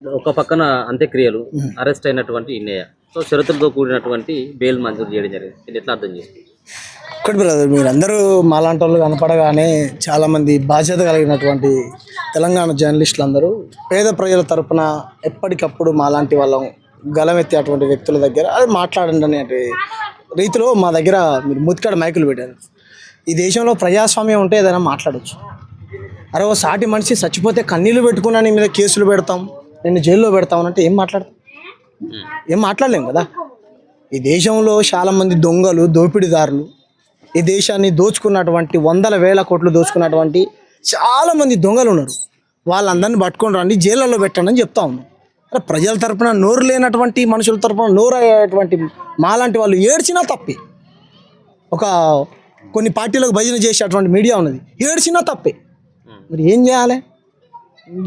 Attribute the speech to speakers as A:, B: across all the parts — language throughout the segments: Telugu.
A: ఒక పక్కన అంత్యక్రియలు, అరెస్ట్ అయినటువంటి ఇన్నయ్య. సో, షరతులతో కూడినటువంటి బెయిల్ మంజూరు చేయడం జరిగింది. దీన్ని ఎట్లా అర్థం చేసుకోవచ్చు?
B: ఒకటి బ్రదర్, మీరందరూ మాలాంటి వాళ్ళు కనపడగానే చాలామంది బాధ్యత కలిగినటువంటి తెలంగాణ జర్నలిస్టులు అందరూ పేద ప్రజల తరపున ఎప్పటికప్పుడు మాలాంటి వాళ్ళం గలమెత్తేటువంటి వ్యక్తుల దగ్గర అది మాట్లాడండి అనే రీతిలో మా దగ్గర మీరు ముతికాడ మైకులు పెట్టారు. ఈ దేశంలో ప్రజాస్వామ్యం ఉంటే ఏదైనా మాట్లాడవచ్చు. అరే ఓ సాటి మనిషి చచ్చిపోతే కన్నీళ్ళు పెట్టుకున్నా నీ మీద కేసులు పెడతాం, నేను జైల్లో పెడతాం అంటే ఏం మాట్లాడతాం? ఏం మాట్లాడలేం కదా. ఈ దేశంలో చాలామంది దొంగలు, దోపిడీదారులు, ఈ దేశాన్ని దోచుకున్నటువంటి 100,000 కోట్లు దోచుకున్నటువంటి చాలామంది దొంగలు ఉన్నారు. వాళ్ళందరినీ పట్టుకొని రండి, జైళ్ళల్లో పెట్టండి అని చెప్తా ఉన్నాం. అరే ప్రజల తరపున నోరు లేనటువంటి మనుషుల తరపున నోరు అయ్యేటువంటి మాలాంటి వాళ్ళు ఏడ్చినా తప్పే. ఒక కొన్ని పార్టీలకు భజన చేసేటువంటి మీడియా ఉన్నది, ఏడ్చినా తప్పే. మరి ఏం చేయాలి?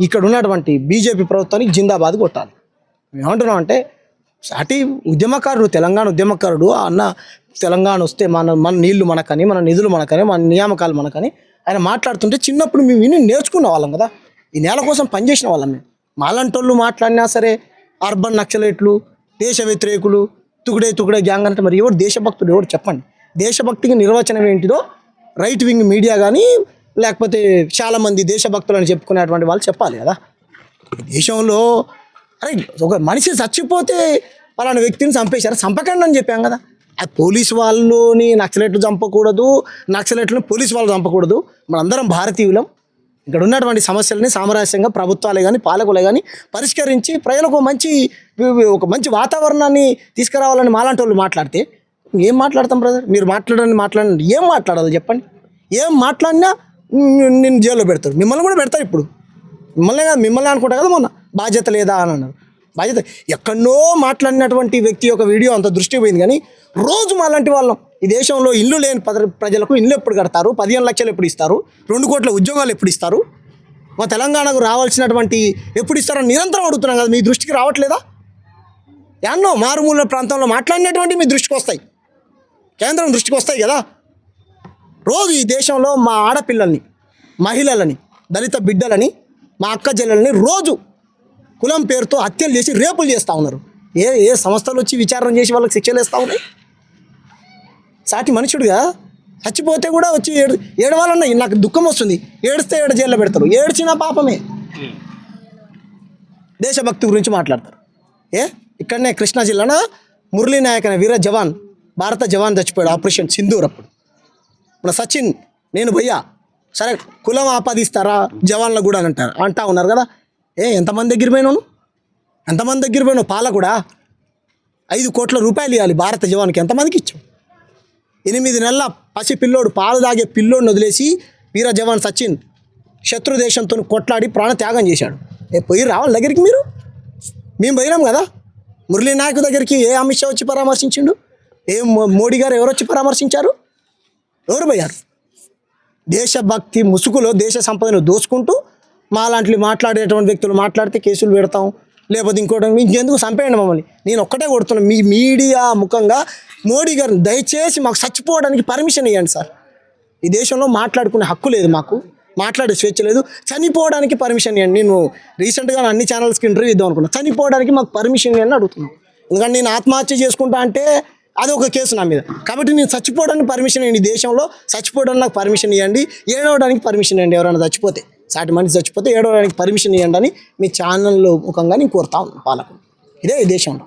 B: ఇక్కడ ఉన్నటువంటి బీజేపీ ప్రభుత్వానికి జిందాబాద్ కొట్టాలి. మేము ఏమంటున్నాం అంటే, సాటి ఉద్యమకారుడు, తెలంగాణ ఉద్యమకారుడు అన్న, తెలంగాణ వస్తే మన నీళ్లు మనకని, మన నిధులు మనకని, మన నియామకాలు మనకని ఆయన మాట్లాడుతుంటే చిన్నప్పుడు మేము విని నేర్చుకున్న వాళ్ళం కదా. ఈ నేల కోసం పనిచేసిన వాళ్ళం మేము. మాలంటోళ్ళు మాట్లాడినా సరే అర్బన్ నక్సలైట్లు, దేశ వ్యతిరేకులు, తుగుడే గ్యాంగ్ అంటే మరి ఎవరు దేశభక్తుడు? ఎవరు చెప్పండి. దేశభక్తికి నిర్వచనం ఏంటిదో రైట్ వింగ్ మీడియా కానీ లేకపోతే చాలామంది దేశభక్తులు అని చెప్పుకునేటువంటి వాళ్ళు చెప్పాలి కదా. దేశంలో అరే ఒక మనిషి చచ్చిపోతే పలానా వ్యక్తిని చంపేశారు, చంపకండి అని చెప్పాం కదా. అది పోలీసు వాళ్ళని నక్సలైట్లు చంపకూడదు, నక్సలైట్లను పోలీసు వాళ్ళు చంపకూడదు. మనందరం భారతీయులం. ఇక్కడ ఉన్నటువంటి సమస్యలని సామరస్యంగా ప్రభుత్వాలే కానీ పాలకులే కానీ పరిష్కరించి ప్రజలకు ఒక మంచి వాతావరణాన్ని తీసుకురావాలని మాలాంటి వాళ్ళు మాట్లాడితే ఏం మాట్లాడతాం బ్రదర్? మీరు మాట్లాడండి, ఏం మాట్లాడాలి చెప్పండి? ఏం మాట్లాడినా నేను జైల్లో పెడతారు, మిమ్మల్ని కూడా పెడతారు. ఇప్పుడు మిమ్మల్ని అనుకుంటా కదా, మొన్న బాధ్యత లేదా అని అన్నారు. బాధ్యత ఎక్కడో మాట్లాడినటువంటి వ్యక్తి యొక్క వీడియో అంత దృష్టి పోయింది. కానీ రోజు మాలాంటి వాళ్ళం ఈ దేశంలో ఇల్లు లేని ప్రజలకు ఇల్లు ఎప్పుడు కడతారు, 15 లక్షలు ఎప్పుడు ఇస్తారు, 2 కోట్ల ఉద్యోగాలు ఎప్పుడు ఇస్తారు, మా తెలంగాణకు రావాల్సినటువంటి ఎప్పుడు ఇస్తారని నిరంతరం అడుగుతున్నాం కదా. మీ దృష్టికి రావట్లేదా? ఎన్నో మారుమూల ప్రాంతంలో మాట్లాడినటువంటి మీ దృష్టికి వస్తాయి, కేంద్రం దృష్టికి వస్తాయి కదా. రోజు ఈ దేశంలో మా ఆడపిల్లల్ని, మహిళలని, దళిత బిడ్డలని, మా అక్క చెల్లెలని రోజు కులం పేరుతో హత్యలు చేసి రేపులు చేస్తూ ఉన్నారు. ఏ సంస్థలు వచ్చి విచారణ చేసి వాళ్ళకి శిక్షలు వేస్తూ ఉన్నాయి? సాటి మనుషుడుగా చచ్చిపోతే కూడా వచ్చి ఏడవాలన్నా నాకు దుఃఖం వస్తుంది. ఏడిస్తే జైల్లో పెడతారు, ఏడ్చినా పాపమే. దేశభక్తి గురించి మాట్లాడతారు. ఇక్కడనే కృష్ణా జిల్లాన మురళీ నాయక్ అనే వీర జవాన్, భారత జవాన్ చచ్చిపోయాడు ఆపరేషన్ సింధూర్ అప్పుడు. మన సచిన్ నేను భయ్యా సరే కులం ఆపాదిస్తారా జవాన్లకు కూడా అని అంటా ఉన్నారు కదా. ఎంతమంది దగ్గర పోయినావు? పాలకుడా 5 కోట్ల రూపాయలు ఇవ్వాలి భారత జవాన్కి. ఎంతమందికి ఇచ్చావు? 8 నెలల పసి పిల్లోడు, పాలు తాగే పిల్లోడిని వదిలేసి వీర జవాన్ సచిన్ శత్రు దేశంతో కొట్లాడి ప్రాణత్యాగం చేశాడు. పోయి రావాలి దగ్గరికి మీరు? మేము పోయినాం కదా. మురళీ నాయక్ దగ్గరికి అమిత్ షా వచ్చి పరామర్శించిండు? మోడీ గారు ఎవరు వచ్చి పరామర్శించారు? ఎవరు పోయారు? దేశభక్తి ముసుగులో దేశ సంపదను దోచుకుంటూ మాలాంటి మాట్లాడేటువంటి వ్యక్తులు మాట్లాడితే కేసులు పెడతాం, లేకపోతే ఇంకెందుకు చంపేయండి మమ్మల్ని. నేను ఒక్కటే కొడుతున్నాను, మీ మీడియా ముఖంగా మోడీ గారిని దయచేసి మాకు చచ్చిపోవడానికి పర్మిషన్ ఇవ్వండి సార్. ఈ దేశంలో మాట్లాడుకునే హక్కు లేదు, మాకు మాట్లాడే స్వేచ్ఛ లేదు, చనిపోవడానికి పర్మిషన్ ఇవ్వండి. నేను రీసెంట్గా అన్ని ఛానల్స్కి ఇంటర్వ్యూ ఇద్దాం అనుకున్నాను. చనిపోవడానికి మాకు పర్మిషన్ ఇవ్వండి అడుగుతున్నాను. ఎందుకంటే నేను ఆత్మహత్య చేసుకుంటా అంటే అది ఒక కేసు నా మీద. కాబట్టి నేను చచ్చిపోవడానికి పర్మిషన్ ఇవ్వండి. దేశంలో చచ్చిపోవడానికి నాకు పర్మిషన్ ఇవ్వండి, ఏడవడానికి పర్మిషన్ ఇవ్వండి. ఎవరైనా చచ్చిపోతే, సాటి మనిషి చచ్చిపోతే ఏడవడానికి పర్మిషన్ ఇవ్వండి అని మీ ఛానల్లో ముఖంగా నేను కోరుతా ఉన్నాను పాలకులు. ఇదే ఈ దేశంలో.